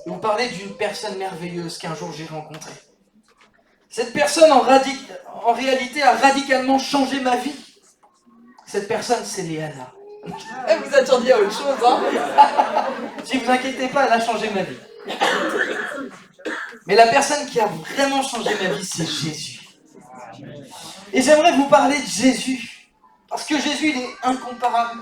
et vous parler d'une personne merveilleuse qu'un jour j'ai rencontrée. Cette personne en réalité a radicalement changé ma vie. Cette personne, c'est Léana. Vous attendiez à autre chose, hein? Si vous inquiétez pas, elle a changé ma vie. Mais la personne qui a vraiment changé ma vie, c'est Jésus. Et j'aimerais vous parler de Jésus. Parce que Jésus, il est incomparable.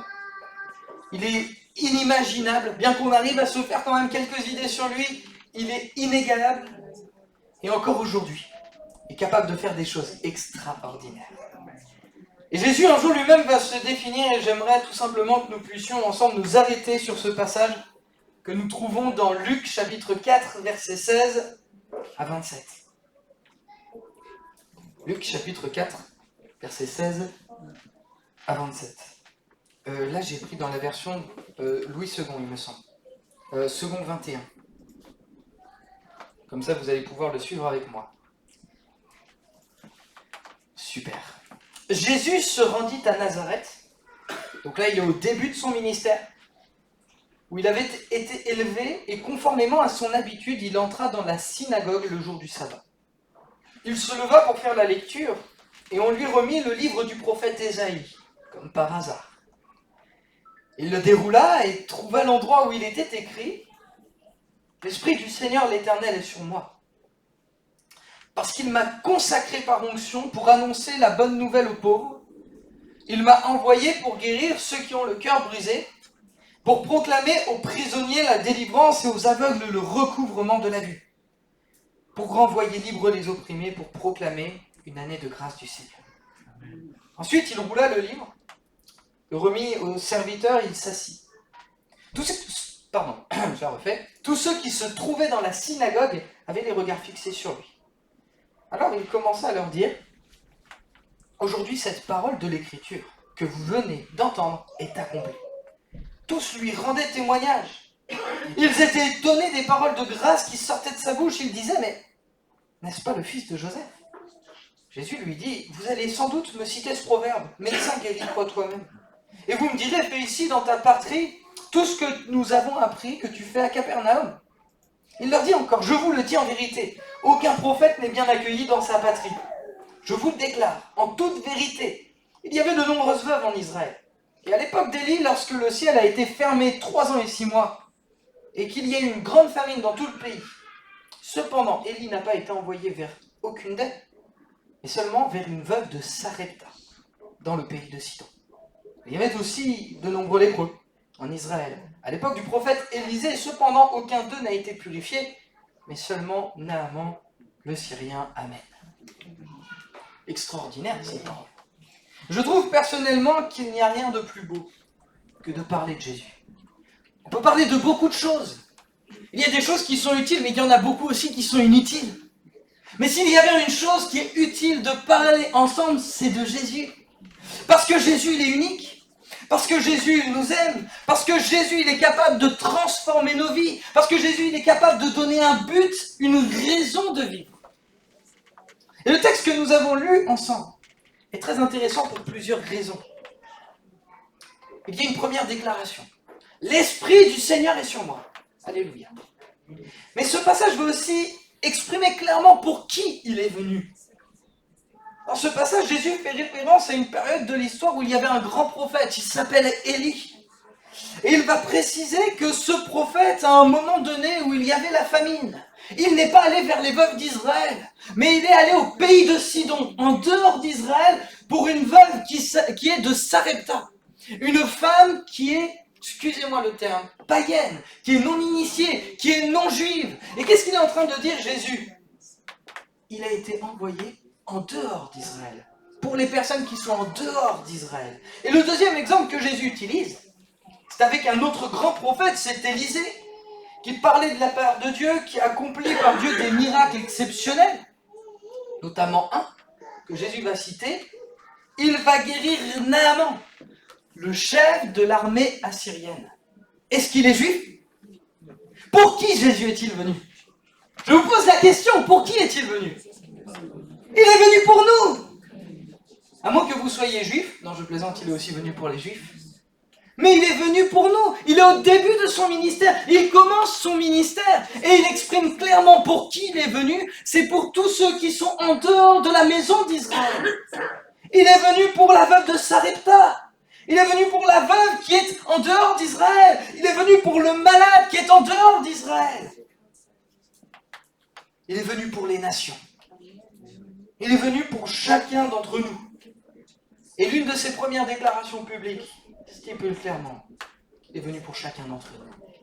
Il est inimaginable. Bien qu'on arrive à se faire quand même quelques idées sur lui, il est inégalable. Et encore aujourd'hui, il est capable de faire des choses extraordinaires. Et Jésus, un jour lui-même, va se définir, et j'aimerais tout simplement que nous puissions ensemble nous arrêter sur ce passage que nous trouvons dans Luc, chapitre 4, versets 16 à 27. Luc, chapitre 4, versets 16 à 27. Là, j'ai pris dans la version Louis II, il me semble. Second 21. Comme ça, vous allez pouvoir le suivre avec moi. Super. Jésus se rendit à Nazareth. Donc là, il est au début de son ministère, où il avait été élevé, et conformément à son habitude, il entra dans la synagogue le jour du sabbat. Il se leva pour faire la lecture, et on lui remit le livre du prophète Ésaïe, comme par hasard. Il le déroula et trouva l'endroit où il était écrit « L'Esprit du Seigneur l'Éternel est sur moi, parce qu'il m'a consacré par onction pour annoncer la bonne nouvelle aux pauvres. Il m'a envoyé pour guérir ceux qui ont le cœur brisé, pour proclamer aux prisonniers la délivrance et aux aveugles le recouvrement de la vue, pour renvoyer libres les opprimés, pour proclamer une année de grâce du Seigneur. » Ensuite, il roula le livre, le remit au serviteur et il s'assit. Tous ceux qui se trouvaient dans la synagogue avaient les regards fixés sur lui. Alors il commença à leur dire « Aujourd'hui, cette parole de l'Écriture que vous venez d'entendre est accomplie. » Tous lui rendaient témoignage. Ils étaient étonnés des paroles de grâce qui sortaient de sa bouche. Ils disaient « Mais n'est-ce pas le fils de Joseph ?» Jésus lui dit « Vous allez sans doute me citer ce proverbe, médecin, guéris-toi toi-même. Et vous me direz, fais ici dans ta patrie tout ce que nous avons appris que tu fais à Capernaum. » Il leur dit encore, je vous le dis en vérité, aucun prophète n'est bien accueilli dans sa patrie. Je vous le déclare, en toute vérité, il y avait de nombreuses veuves en Israël. Et à l'époque d'Élie, lorsque le ciel a été fermé 3 ans et 6 mois, et qu'il y a eu une grande famine dans tout le pays, cependant, Élie n'a pas été envoyé vers aucune d'elles, mais seulement vers une veuve de Sarepta, dans le pays de Sidon. Il y avait aussi de nombreux lépreux en Israël. À l'époque du prophète Élisée, cependant, aucun d'eux n'a été purifié, mais seulement Naaman, le Syrien. Amen. Extraordinaire, ces paroles. Je trouve personnellement qu'il n'y a rien de plus beau que de parler de Jésus. On peut parler de beaucoup de choses. Il y a des choses qui sont utiles, mais il y en a beaucoup aussi qui sont inutiles. Mais s'il y a bien une chose qui est utile de parler ensemble, c'est de Jésus. Parce que Jésus, il est unique. Parce que Jésus, il nous aime. Parce que Jésus, il est capable de transformer nos vies. Parce que Jésus, il est capable de donner un but, une raison de vivre. Et le texte que nous avons lu ensemble est très intéressant pour plusieurs raisons. Il y a une première déclaration. L'Esprit du Seigneur est sur moi. Alléluia. Mais ce passage veut aussi exprimer clairement pour qui il est venu. Dans ce passage, Jésus fait référence à une période de l'histoire où il y avait un grand prophète, il s'appelle Élie. Et il va préciser que ce prophète, à un moment donné où il y avait la famine, il n'est pas allé vers les veuves d'Israël, mais il est allé au pays de Sidon, en dehors d'Israël, pour une veuve qui est de Sarepta. Une femme qui est, excusez-moi le terme, païenne, qui est non initiée, qui est non juive. Et qu'est-ce qu'il est en train de dire, Jésus ? Il a été envoyé en dehors d'Israël, pour les personnes qui sont en dehors d'Israël. Et le deuxième exemple que Jésus utilise, c'est avec un autre grand prophète, c'est Élisée, qui parlait de la part de Dieu, qui accomplit par Dieu des miracles exceptionnels, notamment un que Jésus va citer. Il va guérir Naaman, le chef de l'armée assyrienne. Est-ce qu'il est juif ? Pour qui Jésus est-il venu ? Je vous pose la question, pour qui est-il venu ? Il est venu pour nous. À moins que vous soyez juif, non je plaisante, il est aussi venu pour les juifs. Mais il est venu pour nous. Il est au début de son ministère. Il commence son ministère. Et il exprime clairement pour qui il est venu. C'est pour tous ceux qui sont en dehors de la maison d'Israël. Il est venu pour la veuve de Sarepta. Il est venu pour la veuve qui est en dehors d'Israël. Il est venu pour le malade qui est en dehors d'Israël. Il est venu pour les nations. Il est venu pour chacun d'entre nous. Et l'une de ses premières déclarations publiques stipule clairement qu'il est venu pour chacun d'entre nous.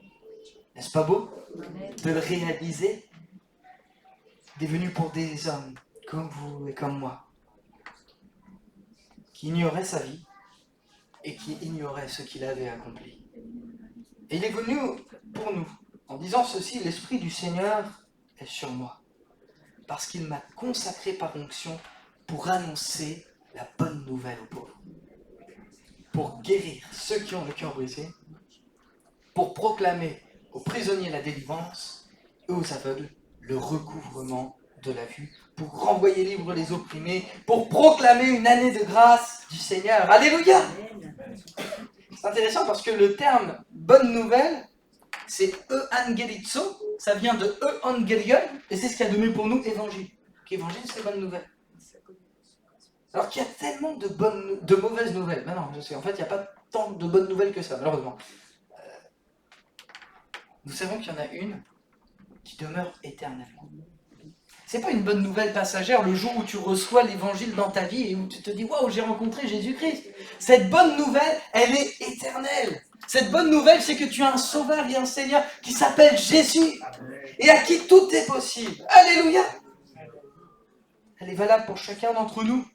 N'est-ce pas beau de le réaliser? Il est venu pour des hommes comme vous et comme moi, qui ignoraient sa vie et qui ignoraient ce qu'il avait accompli. Et il est venu pour nous, en disant ceci: l'Esprit du Seigneur est sur moi, parce qu'il m'a consacré par onction pour annoncer la bonne nouvelle aux pauvres, pour guérir ceux qui ont le cœur brisé, pour proclamer aux prisonniers la délivrance et aux aveugles le recouvrement de la vue, pour renvoyer libres les opprimés, pour proclamer une année de grâce du Seigneur. Alléluia! C'est intéressant parce que le terme bonne nouvelle, c'est evangelizo, ça vient de evangelion, et c'est ce qui a donné pour nous évangile. Évangile, c'est bonne nouvelle. Alors qu'il y a tellement de mauvaises nouvelles. Ben non, je sais, en fait, il n'y a pas tant de bonnes nouvelles que ça, malheureusement. Nous savons qu'il y en a une qui demeure éternellement. C'est pas une bonne nouvelle passagère le jour où tu reçois l'évangile dans ta vie et où tu te dis « Waouh, j'ai rencontré Jésus-Christ ». Cette bonne nouvelle, elle est éternelle. Cette bonne nouvelle, c'est que tu as un sauveur et un Seigneur qui s'appelle Jésus et à qui tout est possible. Alléluia! Elle est valable pour chacun d'entre nous.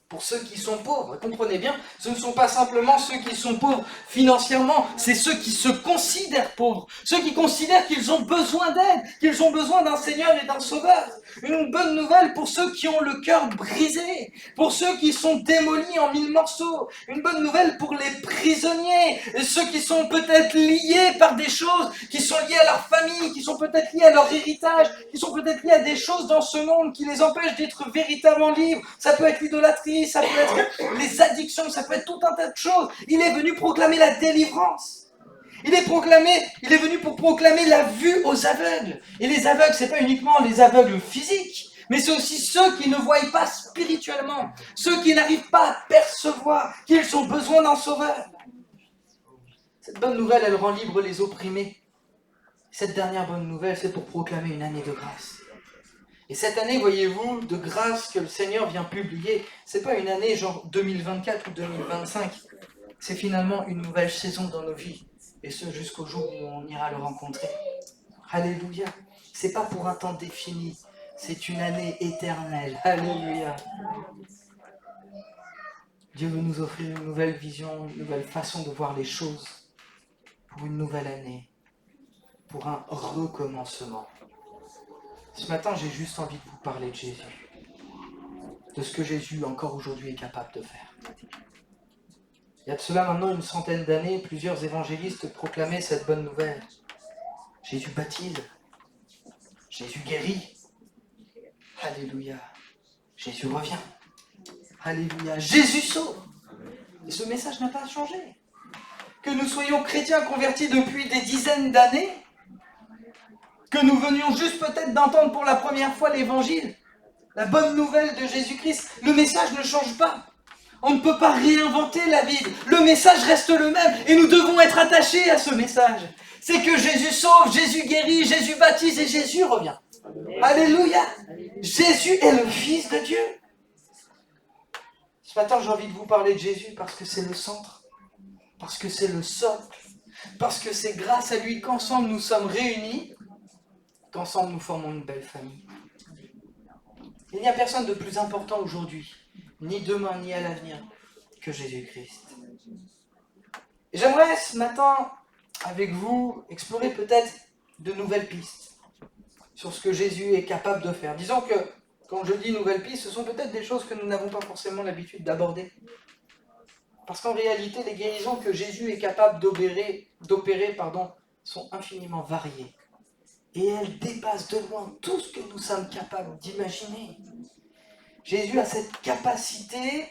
Pour ceux qui sont pauvres, comprenez bien, ce ne sont pas simplement ceux qui sont pauvres financièrement, c'est ceux qui se considèrent pauvres, ceux qui considèrent qu'ils ont besoin d'aide, qu'ils ont besoin d'un Seigneur et d'un Sauveur. Une bonne nouvelle pour ceux qui ont le cœur brisé, pour ceux qui sont démolis en 1000 morceaux. Une bonne nouvelle pour les prisonniers, et ceux qui sont peut-être liés par des choses, qui sont liés à leur famille, qui sont peut-être liés à leur héritage, qui sont peut-être liés à des choses dans ce monde qui les empêchent d'être véritablement libres. Ça peut être l'idolâtrie, ça peut être les addictions, ça peut être tout un tas de choses. Il est venu proclamer la délivrance. Il est venu pour proclamer la vue aux aveugles. Et les aveugles, c'est pas uniquement les aveugles physiques, mais c'est aussi ceux qui ne voient pas spirituellement, ceux qui n'arrivent pas à percevoir qu'ils ont besoin d'un sauveur. Cette bonne nouvelle, elle rend libre les opprimés. Cette dernière bonne nouvelle, c'est pour proclamer une année de grâce. Et cette année, voyez-vous, de grâce que le Seigneur vient publier, c'est pas une année genre 2024 ou 2025, c'est finalement une nouvelle saison dans nos vies. Et ce, jusqu'au jour où on ira le rencontrer. Alléluia. C'est pas pour un temps défini. C'est une année éternelle. Alléluia. Dieu veut nous offrir une nouvelle vision, une nouvelle façon de voir les choses. Pour une nouvelle année. Pour un recommencement. Ce matin, j'ai juste envie de vous parler de Jésus. De ce que Jésus, encore aujourd'hui, est capable de faire. Il y a de cela maintenant une centaine d'années, plusieurs évangélistes proclamaient cette bonne nouvelle. Jésus baptise, Jésus guérit, alléluia, Jésus revient, alléluia, Jésus sauve. Et ce message n'a pas changé. Que nous soyons chrétiens convertis depuis des dizaines d'années, que nous venions juste peut-être d'entendre pour la première fois l'évangile, la bonne nouvelle de Jésus-Christ, le message ne change pas. On ne peut pas réinventer la Bible. Le message reste le même et nous devons être attachés à ce message. C'est que Jésus sauve, Jésus guérit, Jésus baptise et Jésus revient. Alléluia. Jésus est le Fils de Dieu. Ce matin, j'ai envie de vous parler de Jésus parce que c'est le centre, parce que c'est le socle, parce que c'est grâce à lui qu'ensemble nous sommes réunis, qu'ensemble nous formons une belle famille. Il n'y a personne de plus important aujourd'hui, ni demain, ni à l'avenir, que Jésus-Christ. Et j'aimerais ce matin, avec vous, explorer peut-être de nouvelles pistes sur ce que Jésus est capable de faire. Disons que, quand je dis nouvelles pistes, ce sont peut-être des choses que nous n'avons pas forcément l'habitude d'aborder. Parce qu'en réalité, les guérisons que Jésus est capable d'opérer, sont infiniment variées. Et elles dépassent de loin tout ce que nous sommes capables d'imaginer. Jésus a cette capacité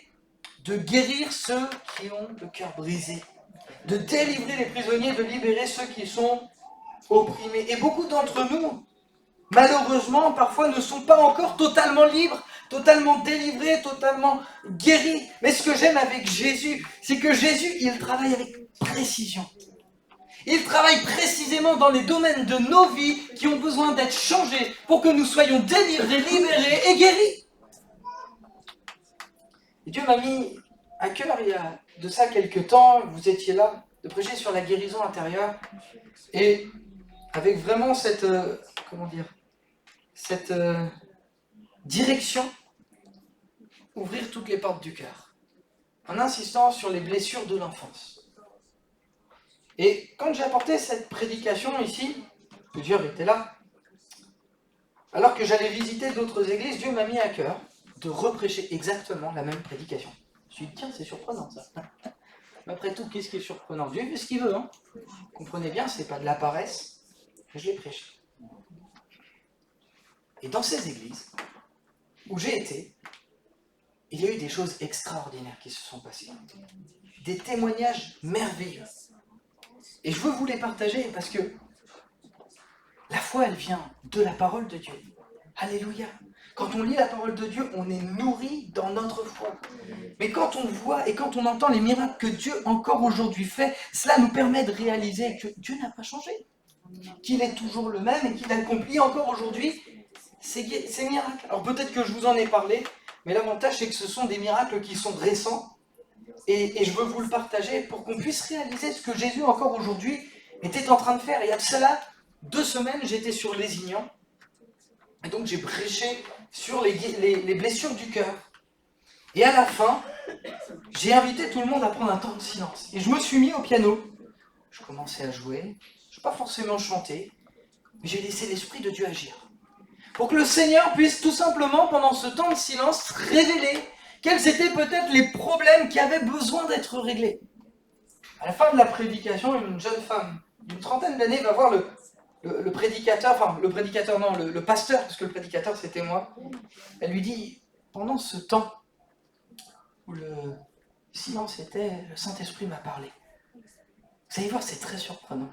de guérir ceux qui ont le cœur brisé, de délivrer les prisonniers, de libérer ceux qui sont opprimés. Et beaucoup d'entre nous, malheureusement, parfois ne sont pas encore totalement libres, totalement délivrés, totalement guéris. Mais ce que j'aime avec Jésus, c'est que Jésus, il travaille avec précision. Il travaille précisément dans les domaines de nos vies qui ont besoin d'être changés pour que nous soyons délivrés, libérés et guéris. Et Dieu m'a mis à cœur, il y a de ça quelques temps, vous étiez là, de prêcher sur la guérison intérieure. Et avec vraiment cette, cette direction, ouvrir toutes les portes du cœur, en insistant sur les blessures de l'enfance. Et quand j'ai apporté cette prédication ici, plusieurs étaient là, alors que j'allais visiter d'autres églises, Dieu m'a mis à cœur de reprêcher exactement la même prédication. Je me suis dit, tiens, c'est surprenant ça. Mais après tout, qu'est-ce qui est surprenant? Dieu fait ce qu'il veut, hein. Comprenez bien, c'est pas de la paresse, je l'ai prêché. Et dans ces églises où j'ai été, il y a eu des choses extraordinaires qui se sont passées. Des témoignages merveilleux. Et je veux vous les partager parce que la foi, elle vient de la parole de Dieu. Alléluia. Quand on lit la parole de Dieu, on est nourri dans notre foi. Mais quand on voit et quand on entend les miracles que Dieu encore aujourd'hui fait, cela nous permet de réaliser que Dieu n'a pas changé. Qu'il est toujours le même et qu'il accomplit encore aujourd'hui ces miracles. Alors peut-être que je vous en ai parlé, mais l'avantage c'est que ce sont des miracles qui sont récents. Et je veux vous le partager pour qu'on puisse réaliser ce que Jésus encore aujourd'hui était en train de faire. Et il y a de cela 2 semaines, j'étais sur Lézignan. Et donc j'ai prêché sur les blessures du cœur. Et à la fin, j'ai invité tout le monde à prendre un temps de silence. Et je me suis mis au piano. Je commençais à jouer. Je n'ai pas forcément chanté, mais j'ai laissé l'Esprit de Dieu agir. Pour que le Seigneur puisse tout simplement, pendant ce temps de silence, révéler quels étaient peut-être les problèmes qui avaient besoin d'être réglés. À la fin de la prédication, une jeune femme d'une 30aine d'années va voir le prédicateur, enfin le prédicateur non, le pasteur, parce que le prédicateur c'était moi. Elle lui dit, pendant ce temps où le silence était, le Saint-Esprit m'a parlé. Vous allez voir, c'est très surprenant.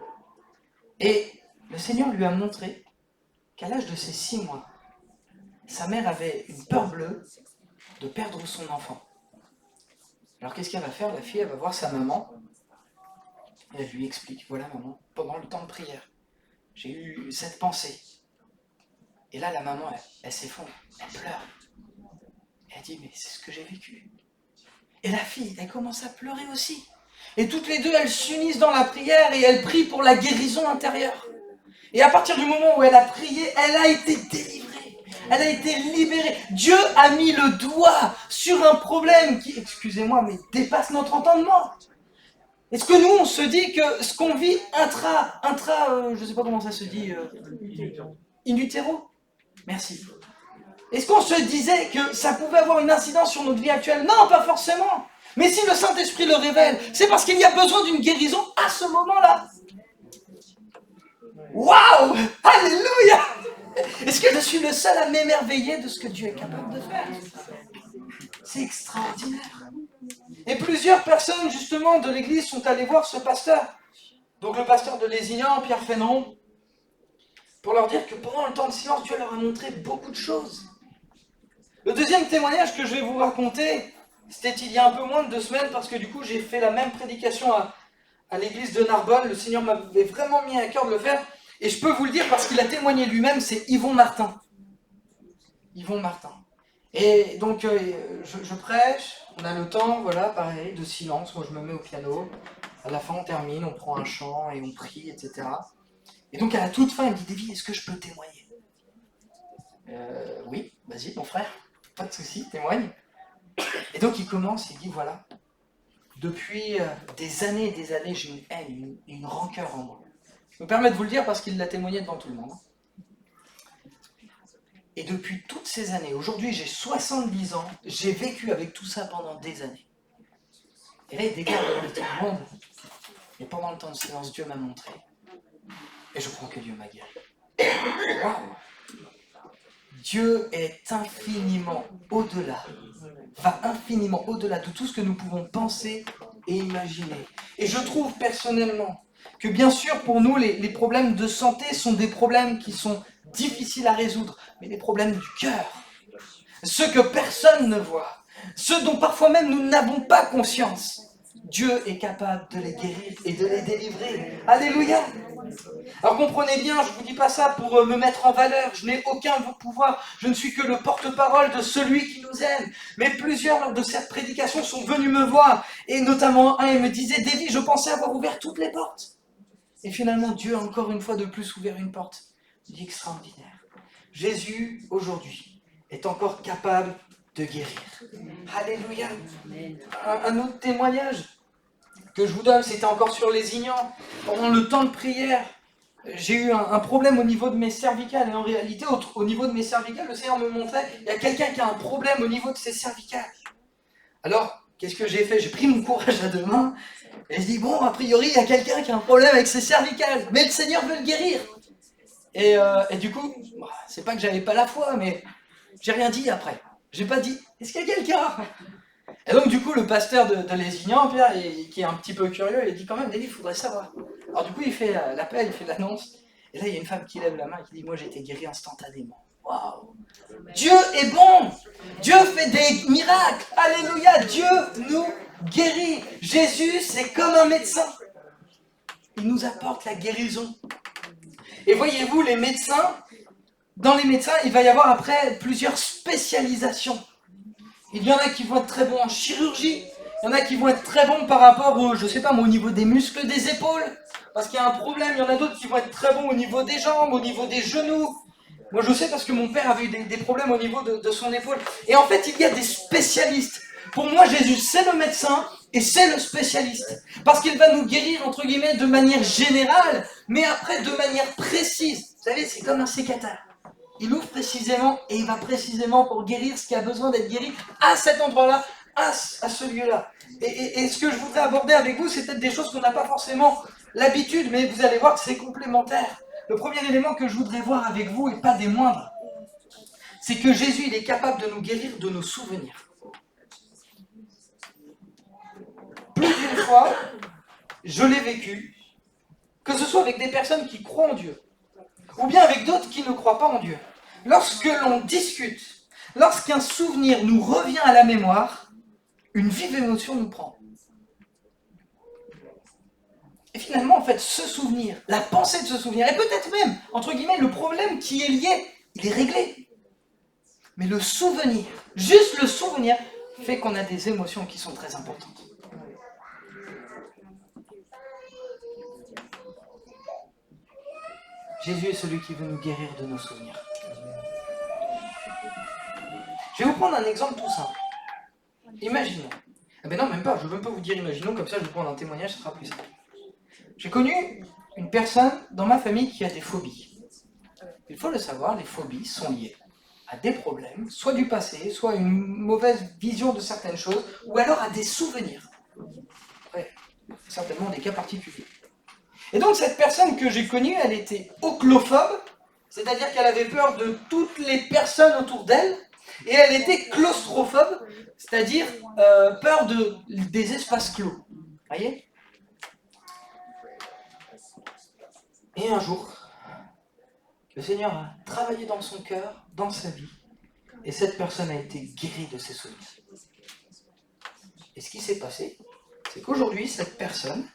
Et le Seigneur lui a montré qu'à l'âge de ses 6 mois, sa mère avait une peur bleue de perdre son enfant. Alors qu'est-ce qu'elle va faire? La fille, elle va voir sa maman, et elle lui explique, voilà maman, pendant le temps de prière, j'ai eu cette pensée. Et là, la maman, elle s'effondre, elle pleure. Et elle dit, mais c'est ce que j'ai vécu. Et la fille, elle commence à pleurer aussi. Et toutes les deux, elles s'unissent dans la prière et elles prient pour la guérison intérieure. Et à partir du moment où elle a prié, elle a été délivrée. Elle a été libérée. Dieu a mis le doigt sur un problème qui, excusez-moi, mais dépasse notre entendement. Est-ce que nous, on se dit que ce qu'on vit je ne sais pas comment ça se dit, in utero? Merci. Est-ce qu'on se disait que ça pouvait avoir une incidence sur notre vie actuelle? Non, pas forcément. Mais si le Saint-Esprit le révèle, c'est parce qu'il y a besoin d'une guérison à ce moment-là. Waouh! Alléluia! Est-ce que je suis le seul à m'émerveiller de ce que Dieu est capable de faire? C'est extraordinaire. Et plusieurs personnes, justement, de l'église sont allées voir ce pasteur. Donc le pasteur de Lézignan, Pierre Féneron, pour leur dire que pendant le temps de silence, Dieu leur a montré beaucoup de choses. Le deuxième témoignage que je vais vous raconter, c'était il y a un peu moins de 2 semaines, parce que du coup, j'ai fait la même prédication à l'église de Narbonne. Le Seigneur m'avait vraiment mis à cœur de le faire. Et je peux vous le dire parce qu'il a témoigné lui-même, c'est Yvon Martin. Yvon Martin. Et donc, je prêche, on a le temps, voilà, pareil, de silence. Moi, je me mets au piano. À la fin, on termine, on prend un chant et on prie, etc. Et donc, à la toute fin, il me dit, Davy, est-ce que je peux témoigner? Oui, vas-y, mon frère, pas de souci, témoigne. Et donc, il commence, il dit, voilà, depuis des années et des années, j'ai une haine, une rancœur en moi. Je me permets de vous le dire parce qu'il l'a témoigné devant tout le monde. Et depuis toutes ces années, aujourd'hui j'ai 70 ans, j'ai vécu avec tout ça pendant des années. Et là il déclare devant tout le monde. Et pendant le temps de silence, Dieu m'a montré. Et je crois que Dieu m'a guéri. Wow. Dieu est infiniment au-delà va infiniment au-delà de tout ce que nous pouvons penser et imaginer. Et je trouve personnellement que bien sûr pour nous les problèmes de santé sont des problèmes qui sont difficiles à résoudre, mais les problèmes du cœur, ceux que personne ne voit, ceux dont parfois même nous n'avons pas conscience, Dieu est capable de les guérir et de les délivrer. Alléluia! Alors comprenez bien, je ne vous dis pas ça pour me mettre en valeur, je n'ai aucun pouvoir, je ne suis que le porte-parole de celui qui nous aime. Mais plusieurs lors de cette prédication sont venus me voir, et notamment un, il me disait, Davy, je pensais avoir ouvert toutes les portes. Et finalement, Dieu a encore une fois de plus ouvert une porte. Je dis extraordinaire. Jésus, aujourd'hui, est encore capable de guérir. Alléluia! Un autre témoignage que je vous donne, c'était encore sur les ignans. Pendant le temps de prière, j'ai eu un problème au niveau de mes cervicales. Et en réalité, au niveau de mes cervicales, le Seigneur me montrait, il y a quelqu'un qui a un problème au niveau de ses cervicales. Alors, qu'est-ce que j'ai fait? J'ai pris mon courage à deux mains et je dis, bon, a priori, il y a quelqu'un qui a un problème avec ses cervicales, mais le Seigneur veut le guérir. Et du coup, c'est pas que j'avais pas la foi, mais j'ai rien dit après. J'ai pas dit, est-ce qu'il y a quelqu'un? Et donc du coup, le pasteur de Lézignan, Pierre, qui est un petit peu curieux, il a dit quand même, David, il faudrait savoir. Alors du coup, il fait l'appel, il fait l'annonce, et là, il y a une femme qui lève la main et qui dit, moi j'ai été guéri instantanément. Waouh! Dieu est bon! Dieu fait des miracles! Alléluia! Dieu nous guérit! Jésus, c'est comme un médecin. Il nous apporte la guérison. Et voyez-vous, les médecins, dans les médecins, il va y avoir après plusieurs spécialisations. Il y en a qui vont être très bons en chirurgie, il y en a qui vont être très bons par rapport au, je sais pas, au niveau des muscles des épaules, parce qu'il y a un problème, il y en a d'autres qui vont être très bons au niveau des jambes, au niveau des genoux. Moi je sais parce que mon père avait eu des problèmes au niveau de son épaule. Et en fait, il y a des spécialistes. Pour moi, Jésus, c'est le médecin et c'est le spécialiste. Parce qu'il va nous guérir, entre guillemets, de manière générale, mais après de manière précise. Vous savez, c'est comme un sécateur. Il ouvre précisément et il va précisément pour guérir ce qui a besoin d'être guéri à cet endroit-là, à ce lieu-là. Et ce que je voudrais aborder avec vous, c'est peut-être des choses qu'on n'a pas forcément l'habitude, mais vous allez voir que c'est complémentaire. Le premier élément que je voudrais voir avec vous, et pas des moindres, c'est que Jésus, il est capable de nous guérir de nos souvenirs. Plus d'une fois, je l'ai vécu, que ce soit avec des personnes qui croient en Dieu, ou bien avec d'autres qui ne croient pas en Dieu. Lorsque l'on discute, lorsqu'un souvenir nous revient à la mémoire, une vive émotion nous prend. Et finalement, en fait, ce souvenir, la pensée de ce souvenir, et peut-être même, entre guillemets, le problème qui est lié, il est réglé. Mais le souvenir, juste le souvenir, fait qu'on a des émotions qui sont très importantes. Jésus est celui qui veut nous guérir de nos souvenirs. Je vais vous prendre un exemple tout simple. Imaginons. Ah ben non, même pas, je ne veux même pas vous dire imaginons, comme ça je vais vous prendre un témoignage, ce sera plus simple. J'ai connu une personne dans ma famille qui a des phobies. Il faut le savoir, les phobies sont liées à des problèmes, soit du passé, soit une mauvaise vision de certaines choses, ou alors à des souvenirs. Ouais, certainement des cas particuliers. Et donc cette personne que j'ai connue, elle était oclophobe, c'est-à-dire qu'elle avait peur de toutes les personnes autour d'elle, et elle était claustrophobe, c'est-à-dire peur des espaces clos. Vous voyez ? Et un jour, le Seigneur a travaillé dans son cœur, dans sa vie, et cette personne a été guérie de ses souvenirs. Et ce qui s'est passé, c'est qu'aujourd'hui, cette personne,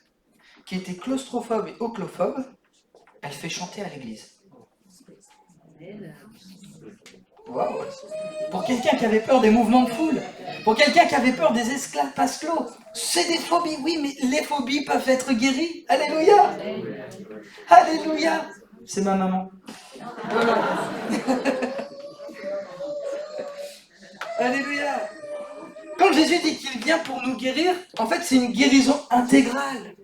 qui était claustrophobe et oclophobe, elle fait chanter à l'église. Wow. Pour quelqu'un qui avait peur des mouvements de foule, pour quelqu'un qui avait peur des espaces clos, c'est des phobies, oui, mais les phobies peuvent être guéries. Alléluia! Alléluia! C'est ma maman. Alléluia! Quand Jésus dit qu'il vient pour nous guérir, en fait, c'est une guérison intégrale.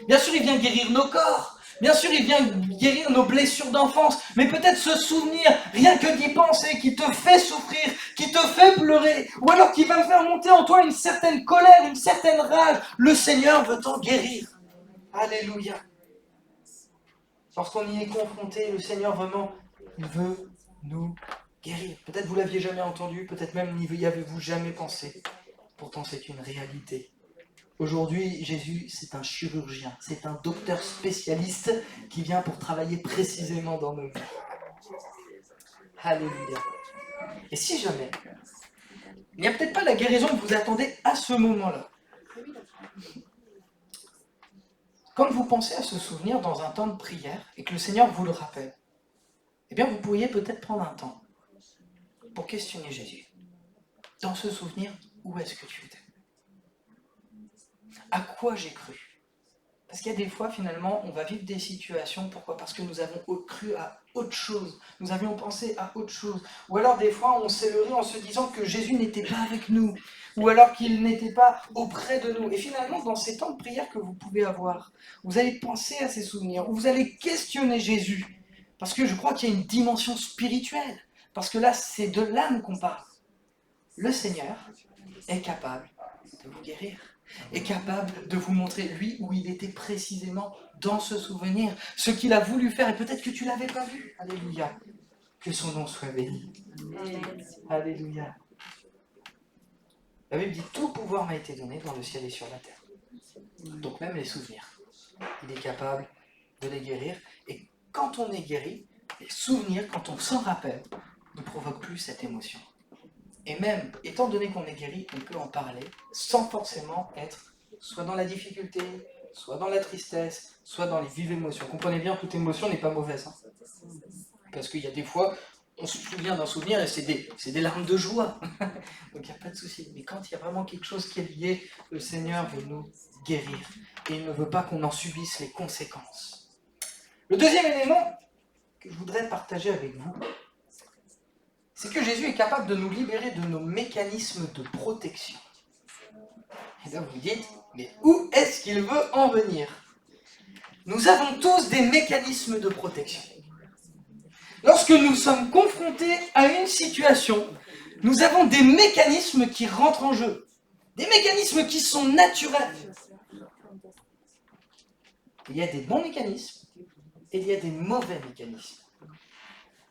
Bien sûr, il vient guérir nos corps. Bien sûr, il vient guérir nos blessures d'enfance. Mais peut-être ce souvenir, rien que d'y penser, qui te fait souffrir, qui te fait pleurer, ou alors qui va faire monter en toi une certaine colère, une certaine rage. Le Seigneur veut t'en guérir. Alléluia. Lorsqu'on y est confronté, le Seigneur vraiment, il veut nous Guérir. Peut-être vous l'aviez jamais entendu, peut-être même n'y avez-vous jamais pensé. Pourtant, c'est une réalité. Aujourd'hui, Jésus, c'est un chirurgien, c'est un docteur spécialiste qui vient pour travailler précisément dans nos vies. Alléluia. Et si jamais, il n'y a peut-être pas la guérison que vous attendez à ce moment-là. Quand vous pensez à ce souvenir dans un temps de prière et que le Seigneur vous le rappelle, eh bien vous pourriez peut-être prendre un temps pour questionner Jésus. Dans ce souvenir, où est-ce que tu étais? À quoi j'ai cru? Parce qu'il y a des fois, finalement, on va vivre des situations. Pourquoi? Parce que nous avons cru à autre chose. Nous avions pensé à autre chose. Ou alors, des fois, on s'est leurré en se disant que Jésus n'était pas avec nous. Ou alors qu'il n'était pas auprès de nous. Et finalement, dans ces temps de prière que vous pouvez avoir, vous allez penser à ces souvenirs. Ou vous allez questionner Jésus. Parce que je crois qu'il y a une dimension spirituelle. Parce que là, c'est de l'âme qu'on parle. Le Seigneur est capable de vous guérir. Est capable de vous montrer, lui, où il était précisément dans ce souvenir, ce qu'il a voulu faire, et peut-être que tu ne l'avais pas vu. Alléluia. Que son nom soit béni. Alléluia. La Bible dit, tout pouvoir m'a été donné dans le ciel et sur la terre. Donc même les souvenirs. Il est capable de les guérir, et quand on est guéri, les souvenirs, quand on s'en rappelle, ne provoquent plus cette émotion. Et même, étant donné qu'on est guéri, on peut en parler sans forcément être soit dans la difficulté, soit dans la tristesse, soit dans les vives émotions. Comprenez bien, toute émotion n'est pas mauvaise. Hein. Parce qu'il y a des fois, on se souvient d'un souvenir et c'est des larmes de joie. Donc il n'y a pas de souci. Mais quand il y a vraiment quelque chose qui est lié, le Seigneur veut nous guérir. Et il ne veut pas qu'on en subisse les conséquences. Le deuxième élément que je voudrais partager avec vous, c'est que Jésus est capable de nous libérer de nos mécanismes de protection. Et là vous vous dites, mais où est-ce qu'il veut en venir? Nous avons tous des mécanismes de protection. Lorsque nous sommes confrontés à une situation, nous avons des mécanismes qui rentrent en jeu. Des mécanismes qui sont naturels. Il y a des bons mécanismes et il y a des mauvais mécanismes.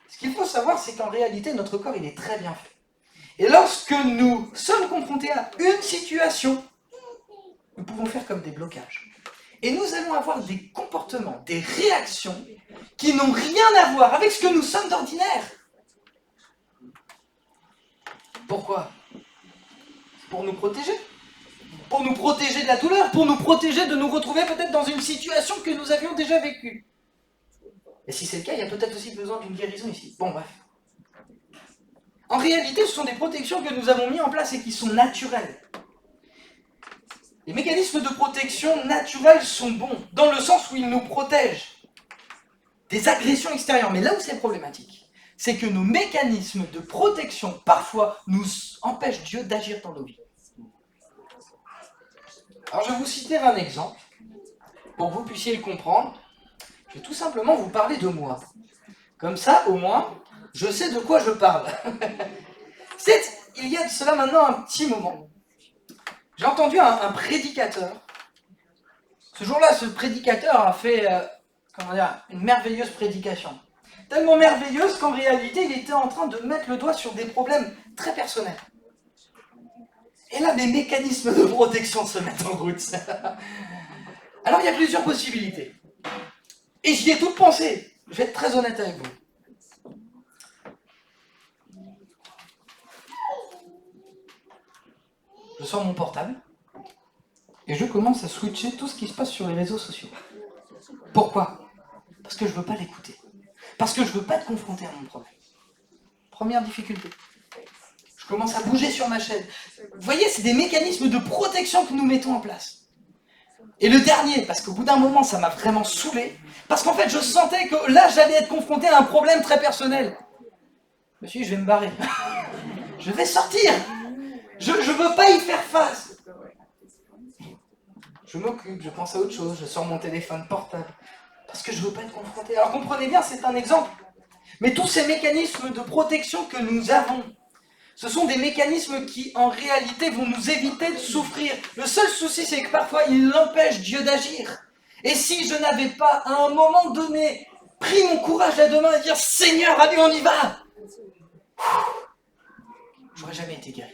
Ce qu'il faut savoir, c'est qu'en réalité, notre corps, il est très bien fait. Et lorsque nous sommes confrontés à une situation, nous pouvons faire comme des blocages. Et nous allons avoir des comportements, des réactions qui n'ont rien à voir avec ce que nous sommes d'ordinaire. Pourquoi? Pour nous protéger. Pour nous protéger de la douleur, pour nous protéger de nous retrouver peut-être dans une situation que nous avions déjà vécue. Et si c'est le cas, il y a peut-être aussi besoin d'une guérison ici. Bon, bref. En réalité, ce sont des protections que nous avons mis en place et qui sont naturelles. Les mécanismes de protection naturels sont bons, dans le sens où ils nous protègent des agressions extérieures. Mais là où c'est problématique, c'est que nos mécanismes de protection, parfois, nous empêchent Dieu d'agir dans nos vies. Alors, je vais vous citer un exemple, pour que vous puissiez le comprendre. Je vais tout simplement vous parler de moi. Comme ça, au moins, je sais de quoi je parle. Il y a de cela maintenant un petit moment. J'ai entendu un prédicateur. Ce jour-là, ce prédicateur a fait une merveilleuse prédication. Tellement merveilleuse qu'en réalité, il était en train de mettre le doigt sur des problèmes très personnels. Et là, mes mécanismes de protection se mettent en route. Alors, il y a plusieurs possibilités. Et j'y ai tout pensé. Je vais être très honnête avec vous. Je sors mon portable et je commence à switcher tout ce qui se passe sur les réseaux sociaux. Pourquoi? Parce que je ne veux pas l'écouter. Parce que je ne veux pas te confronter à mon problème. Première difficulté. Je commence à bouger sur ma chaise. Vous voyez, c'est des mécanismes de protection que nous mettons en place. Et le dernier, parce qu'au bout d'un moment, ça m'a vraiment saoulé, parce qu'en fait, je sentais que là, j'allais être confronté à un problème très personnel. Je me suis dit, je vais me barrer. Je vais sortir. Je ne veux pas y faire face. Je m'occupe, je pense à autre chose, je sors mon téléphone portable, parce que je ne veux pas être confronté. Alors comprenez bien, c'est un exemple. Mais tous ces mécanismes de protection que nous avons, ce sont des mécanismes qui, en réalité, vont nous éviter de souffrir. Le seul souci, c'est que parfois, ils empêchent Dieu d'agir. Et si je n'avais pas, à un moment donné, pris mon courage à deux mains et dire « Seigneur, allez, on y va !» j'aurais jamais été guéri.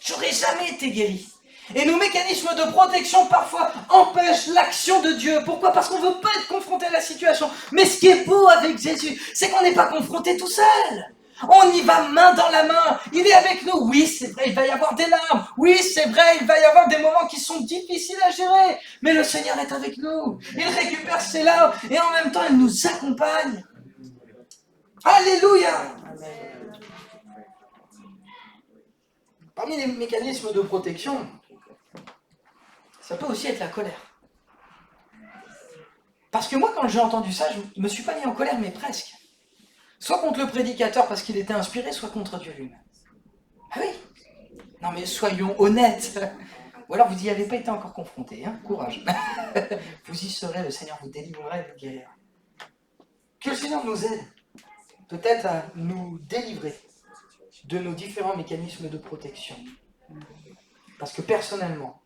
J'aurais jamais été guéri. Et nos mécanismes de protection parfois empêchent l'action de Dieu. Pourquoi? Parce qu'on ne veut pas être confronté à la situation. Mais ce qui est beau avec Jésus, c'est qu'on n'est pas confronté tout seul. On y va main dans la main. Il est avec nous. Oui, c'est vrai, il va y avoir des larmes. Oui, c'est vrai, il va y avoir des moments qui sont difficiles à gérer. Mais le Seigneur est avec nous. Il récupère ses larmes et en même temps, il nous accompagne. Alléluia! Parmi les mécanismes de protection, ça peut aussi être la colère. Parce que moi, quand j'ai entendu ça, je ne me suis pas mis en colère, mais presque. Soit contre le prédicateur parce qu'il était inspiré, soit contre Dieu lui-même. Ah oui? Non mais soyons honnêtes. Ou alors vous n'y avez pas été encore confronté, hein? Courage. Vous y serez, le Seigneur vous délivrera et vous guérira. Que le Seigneur nous aide, peut-être à nous délivrer de nos différents mécanismes de protection. Parce que personnellement,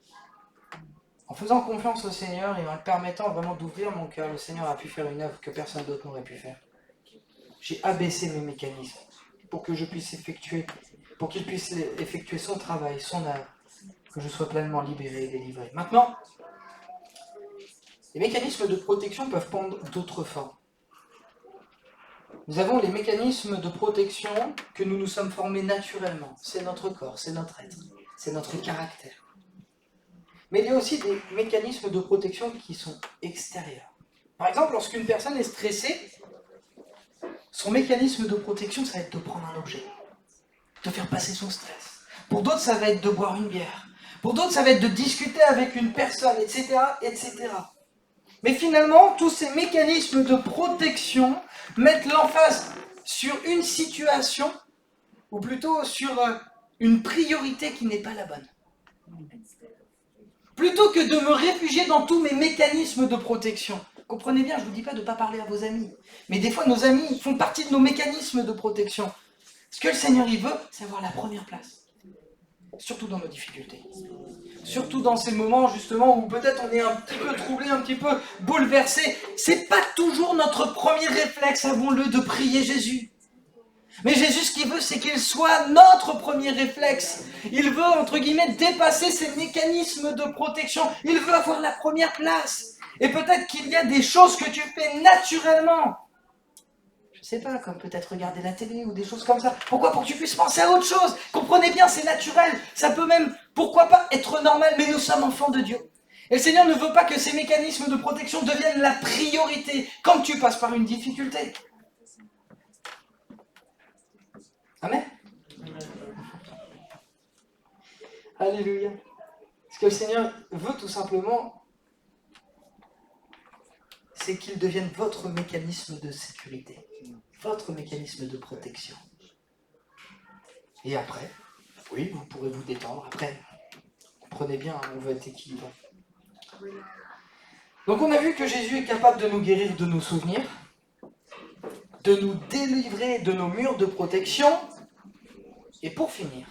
en faisant confiance au Seigneur et en le permettant vraiment d'ouvrir mon cœur, le Seigneur a pu faire une œuvre que personne d'autre n'aurait pu faire. J'ai abaissé mes mécanismes pour que je puisse effectuer, pour qu'il puisse effectuer son travail, son œuvre, que je sois pleinement libéré et délivré. Maintenant, les mécanismes de protection peuvent prendre d'autres formes. Nous avons les mécanismes de protection que nous nous sommes formés naturellement. C'est notre corps, c'est notre être, c'est notre caractère. Mais il y a aussi des mécanismes de protection qui sont extérieurs. Par exemple, lorsqu'une personne est stressée, son mécanisme de protection, ça va être de prendre un objet, de faire passer son stress. Pour d'autres, ça va être de boire une bière. Pour d'autres, ça va être de discuter avec une personne, etc., etc. Mais finalement, tous ces mécanismes de protection mettent l'emphase sur une situation, ou plutôt sur une priorité qui n'est pas la bonne. Plutôt que de me réfugier dans tous mes mécanismes de protection. Comprenez bien, je ne vous dis pas de ne pas parler à vos amis. Mais des fois, nos amis font partie de nos mécanismes de protection. Ce que le Seigneur il veut, c'est avoir la première place. Surtout dans nos difficultés. Surtout dans ces moments, justement, où peut-être on est un petit peu troublé, un petit peu bouleversé. C'est pas toujours notre premier réflexe, avouons-le, de prier Jésus. Mais Jésus, ce qu'il veut, c'est qu'il soit notre premier réflexe. Il veut, entre guillemets, dépasser ces mécanismes de protection. Il veut avoir la première place. Et peut-être qu'il y a des choses que tu fais naturellement. Je sais pas, comme peut-être regarder la télé ou des choses comme ça. Pourquoi? Pour que tu puisses penser à autre chose. Comprenez bien, c'est naturel. Ça peut même, pourquoi pas, être normal, mais nous sommes enfants de Dieu. Et le Seigneur ne veut pas que ces mécanismes de protection deviennent la priorité quand tu passes par une difficulté. Amen. Alléluia. Ce que le Seigneur veut tout simplement, c'est qu'il devienne votre mécanisme de sécurité, votre mécanisme de protection. Et après, oui, vous pourrez vous détendre. Après, comprenez bien, on veut être équilibré. Donc on a vu que Jésus est capable de nous guérir de nos souvenirs, de nous délivrer de nos murs de protection. Et pour finir,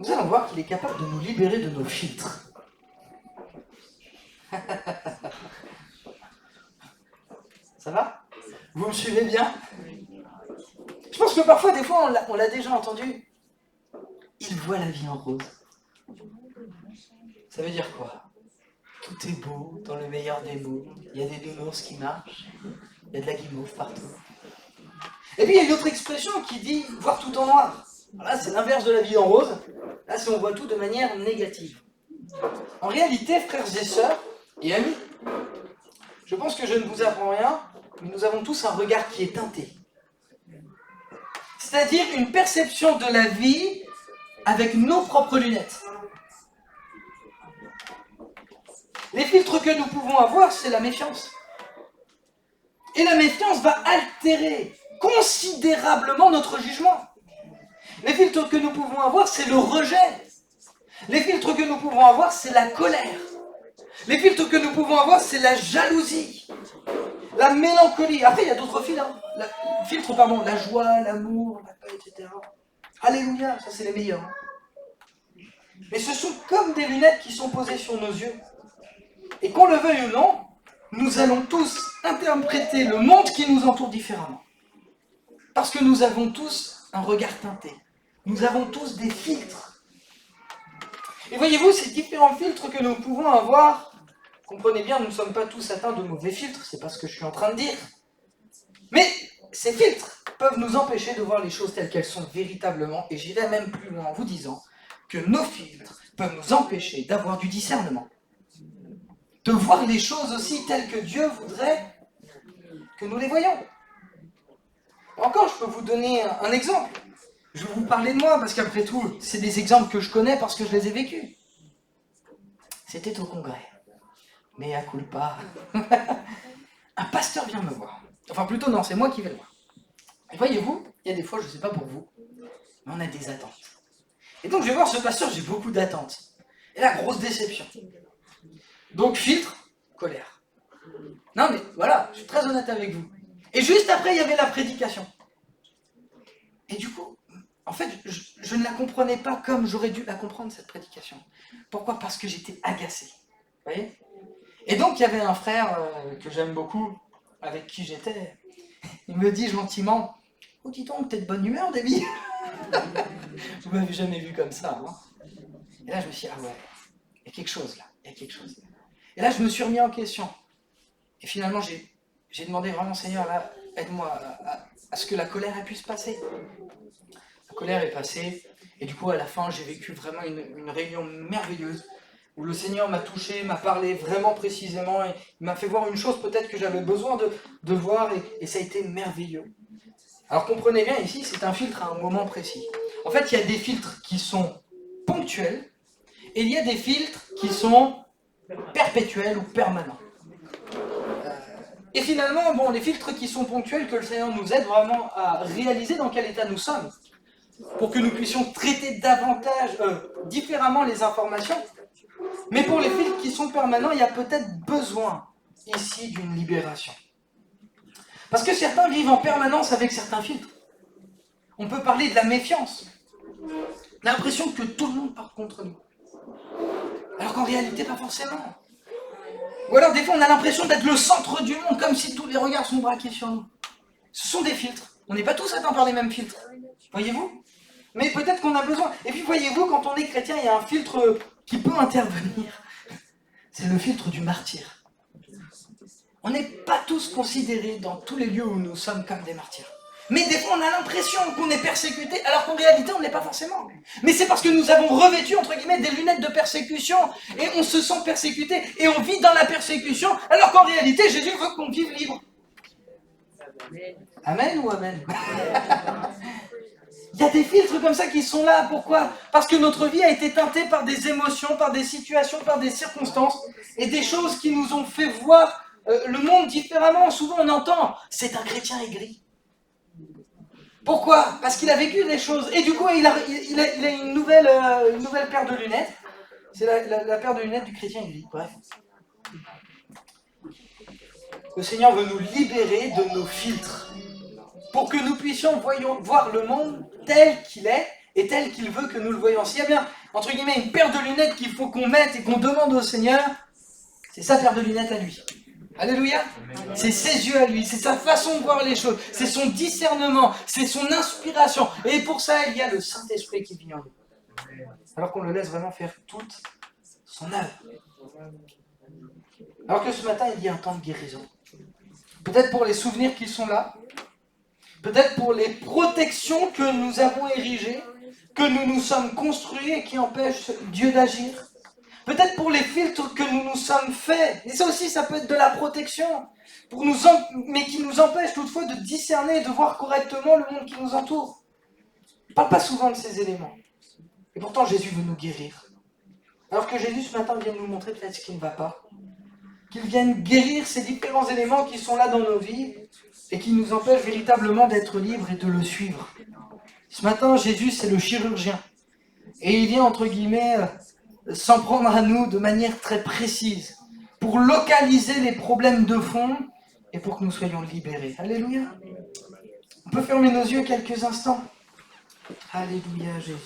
nous allons voir qu'il est capable de nous libérer de nos filtres. Ça va? Vous me suivez bien? Je pense que parfois, des fois, on l'a déjà entendu. Il voit la vie en rose. Ça veut dire quoi? Tout est beau, dans le meilleur des mots. Il y a des nounours qui marchent. Il y a de la guimauve partout. Et puis, il y a une autre expression qui dit « voir tout en noir ». Là, c'est l'inverse de la vie en rose. Là, c'est on voit tout de manière négative. En réalité, frères et sœurs, et amis, je pense que je ne vous apprends rien, mais nous avons tous un regard qui est teinté. C'est-à-dire une perception de la vie avec nos propres lunettes. Les filtres que nous pouvons avoir, c'est la méfiance. Et la méfiance va altérer considérablement notre jugement. Les filtres que nous pouvons avoir, c'est le rejet. Les filtres que nous pouvons avoir, c'est la colère. Les filtres que nous pouvons avoir, c'est la jalousie, la mélancolie. Après, il y a d'autres filtres. La joie, l'amour, la paix, etc. Alléluia, ça c'est les meilleurs. Mais ce sont comme des lunettes qui sont posées sur nos yeux. Et qu'on le veuille ou non, nous allons tous interpréter le monde qui nous entoure différemment. Parce que nous avons tous un regard teinté. Nous avons tous des filtres. Et voyez-vous, ces différents filtres que nous pouvons avoir, comprenez bien, nous ne sommes pas tous atteints de mauvais filtres, c'est pas ce que je suis en train de dire. Mais ces filtres peuvent nous empêcher de voir les choses telles qu'elles sont véritablement, et j'irai même plus loin en vous disant que nos filtres peuvent nous empêcher d'avoir du discernement. De voir les choses aussi telles que Dieu voudrait que nous les voyons. Encore, je peux vous donner un exemple. Je vais vous parler de moi, parce qu'après tout, c'est des exemples que je connais parce que je les ai vécus. C'était au congrès. Mais à culpa. Un pasteur vient me voir. Enfin, plutôt, non, c'est moi qui vais le voir. Et voyez-vous, il y a des fois, je ne sais pas pour vous, mais on a des attentes. Et donc, je vais voir ce pasteur, j'ai beaucoup d'attentes. Et là, grosse déception. Donc, filtre, colère. Non, mais voilà, je suis très honnête avec vous. Et juste après, il y avait la prédication. Et du coup, en fait, je ne la comprenais pas comme j'aurais dû la comprendre, cette prédication. Pourquoi? Parce que j'étais agacé. Vous voyez? Et donc, il y avait un frère que j'aime beaucoup, avec qui j'étais. Il me dit gentiment, « Oh, dis donc, t'es de bonne humeur, David ?» Vous m'avez jamais vu comme ça. Hein. Et là, je me suis dit, ah ouais, il y a quelque chose là, il y a quelque chose. Et là, je me suis remis en question. Et finalement, j'ai demandé vraiment, Seigneur, là, aide-moi à ce que la colère ait pu se passer. La colère est passée, et du coup, à la fin, j'ai vécu vraiment une réunion merveilleuse, où le Seigneur m'a touché, m'a parlé vraiment précisément, et il m'a fait voir une chose peut-être que j'avais besoin de voir, et ça a été merveilleux. Alors comprenez bien, ici, c'est un filtre à un moment précis. En fait, il y a des filtres qui sont ponctuels, et il y a des filtres qui sont perpétuels ou permanents. Et finalement, bon, les filtres qui sont ponctuels, que le Seigneur nous aide vraiment à réaliser dans quel état nous sommes, pour que nous puissions traiter davantage, différemment les informations. Mais pour les filtres qui sont permanents, il y a peut-être besoin ici d'une libération. Parce que certains vivent en permanence avec certains filtres. On peut parler de la méfiance. L'impression que tout le monde part contre nous. Alors qu'en réalité, pas forcément. Ou alors des fois, on a l'impression d'être le centre du monde, comme si tous les regards sont braqués sur nous. Ce sont des filtres. On n'est pas tous atteints par les mêmes filtres. Voyez-vous? Mais peut-être qu'on a besoin. Et puis voyez-vous, quand on est chrétien, il y a un filtre qui peut intervenir. C'est le filtre du martyr. On n'est pas tous considérés dans tous les lieux où nous sommes comme des martyrs. Mais des fois, on a l'impression qu'on est persécuté, alors qu'en réalité, on ne l'est pas forcément. Mais c'est parce que nous avons revêtu, entre guillemets, des lunettes de persécution, et on se sent persécuté, et on vit dans la persécution, alors qu'en réalité, Jésus veut qu'on vive libre. Amen ou amen? Il y a des filtres comme ça qui sont là, pourquoi? Parce que notre vie a été teintée par des émotions, par des situations, par des circonstances, et des choses qui nous ont fait voir le monde différemment. Souvent, on entend, c'est un chrétien aigri. Pourquoi? Parce qu'il a vécu des choses. Et du coup, il a une nouvelle paire de lunettes. C'est la paire de lunettes du chrétien aigri. Bref. Le Seigneur veut nous libérer de nos filtres. Pour que nous puissions voir le monde tel qu'il est et tel qu'il veut que nous le voyions. S'il y a bien, entre guillemets, une paire de lunettes qu'il faut qu'on mette et qu'on demande au Seigneur, c'est sa paire de lunettes à lui. Alléluia. C'est ses yeux à lui, c'est sa façon de voir les choses, c'est son discernement, c'est son inspiration. Et pour ça, il y a le Saint-Esprit qui vit en nous. Alors qu'on le laisse vraiment faire toute son œuvre. Alors que ce matin, il y a un temps de guérison. Peut-être pour les souvenirs qui sont là, peut-être pour les protections que nous avons érigées, que nous nous sommes construits et qui empêchent Dieu d'agir. Peut-être pour les filtres que nous nous sommes faits. Et ça aussi, ça peut être de la protection. Mais qui nous empêche toutefois de discerner et de voir correctement le monde qui nous entoure. Je ne parle pas souvent de ces éléments. Et pourtant, Jésus veut nous guérir. Alors que Jésus, ce matin, vient nous montrer peut-être ce qui ne va pas. Qu'il vienne guérir ces différents éléments qui sont là dans nos vies et qui nous empêchent véritablement d'être libres et de le suivre. Ce matin, Jésus, c'est le chirurgien. Et il vient, entre guillemets, s'en prendre à nous de manière très précise pour localiser les problèmes de fond et pour que nous soyons libérés. Alléluia. On peut fermer nos yeux quelques instants. Alléluia, Jésus.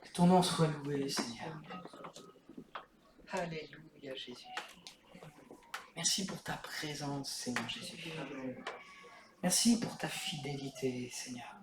Que ton nom soit loué, Seigneur. Alléluia, Jésus. Merci pour ta présence, Seigneur Jésus. Merci pour ta fidélité, Seigneur.